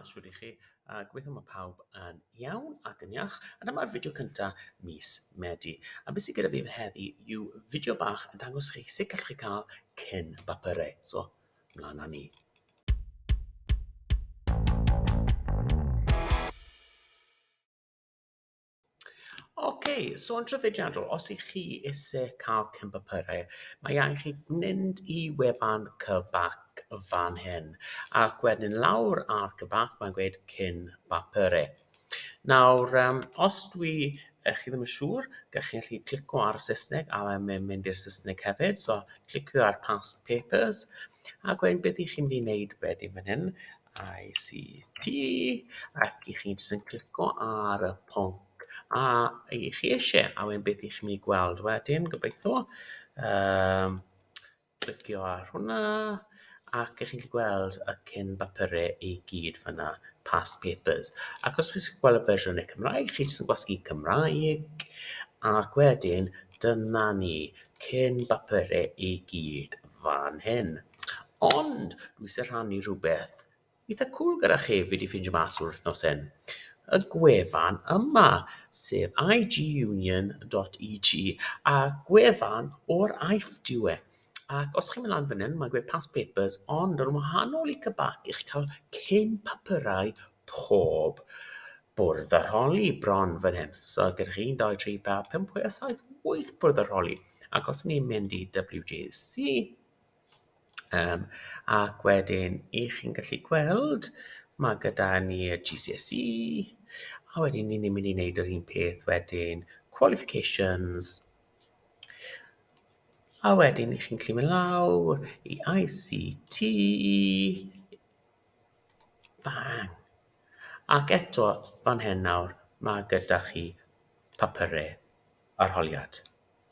siwr i chi. Gobeithio mae pawb yn iawn ac yn iach. A dyma'r fideo cyntaf mis Medi. A beth sydd gyda fi heddi yw fideo bach yn dangos chi sut gallwch chi cael cyn-baburau. So, mlaen â ni. So yn traddodiadol, os ych chi eisiau cael cyn-baburau, mae angen chi mynd i wefan CBAC fan hyn. Ac wedyn lawr ar CBAC, mae'n gweud cyn-baburau. Nawr, os chi ddim yn siŵr, gallwch chi clicio ar y Saesneg a mae'n mynd i'r Saesneg hefyd. So, clicio ar Past Papers. Ac wedyn beth ych chi'n mynd i wneud wedyn fan hyn, ICT, ac ych chi'n jyst yn clicio ar y pwnc a chi eisiau, a wedyn beth ych chi'n mynd i gweld wedyn, gobeithio. Clicio ar hwnna, ac ych chi'n gweld y cyn-baburau i gyd fyna, Past Papers. Ac os chi'n gweld y fersiwn y Cymraeg, chi jyst yn gwasgu Cymraeg, ac wedyn, dyna ni, cyn-baburau i gyd fan hyn. Ond, dwi eisiau rhannu rhywbeth eitha cwl gyda chi fi wedi ffeindio mas o'r wythnos hyn. Y gwefan yma, sef igunion.eg, a gwefan o'r AIF diwe. Ac os chi'n mynd lan fan hyn, mae'n gweud Past Papers, ond yn wahanol i CBAC, i'ch cael cyn-papurau pob bwrdd arholi bron fan hyn. So, gyda chi 1, 2, 3, 4, 5, 6, 7, 8 bwrdd arholi. Ac os ni'n mynd i WJEC, ac wedyn, chi'n gallu gweld, mae gyda ni GCSE, a wedyn ni'n mynd i wneud yr un peth wedyn, qualifications, a wedyn chi'n gallu mynd lawr i ICT, bang. Ac eto, fan hyn nawr, mae gyda chi papurau arholiad.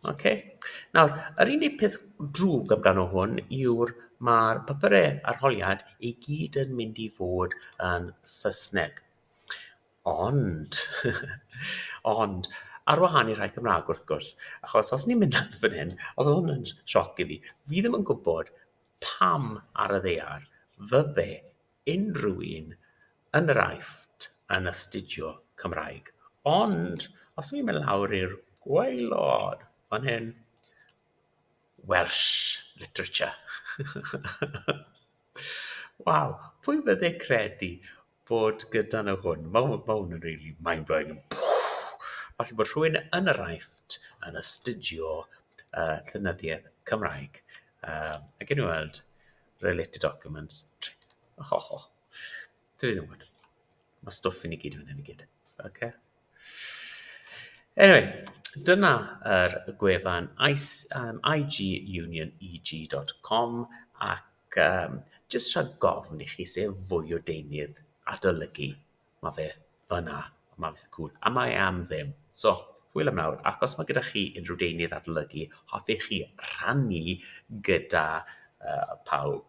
Nawr, yr unig peth drwg amdano hwn yw'r mae'r papurau arholiad i gyd yn mynd i fod yn Saesneg. Ond, ar wahân i rhai Cymraeg wrth gwrs, achos os ni'n mynd lan fan hyn, oedd hwn yn sioc i fi. Fi ddim yn gwybod pam ar y ddaear fydde unrhyw un yn yr aifft yn astudio Cymraeg. Ond, os ni'n mynd lawr i'r gwaelod fan hyn, Welsh literature. Waw, pwy fydde credu bod gyda nhw hwn? Mae hwn yn really mind-blowing. Falle bod rhywun yn yr aifft yn astudio llenyddiaeth Cymraeg. Ac yn weld related documents. Dwi ddim yn gwybod. Mae stwff i ni gyd fan hyn i gyd. Anyway, dyna yr gwefan igunion.eg.com ac jyst rhag gofn i chi sef fwy o deunydd adolygu. Mae fe fyna, mae fe cwl, a mae am ddim. So, hwyl am nawr, ac os mae gyda chi unrhyw deunydd adolygu, hoffech chi rhannu gyda pawb.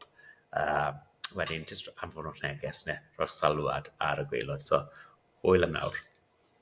Wedyn, jyst anfon o'r neges neu rhoi'ch salwad ar y gwaelod. So, hwyl am nawr.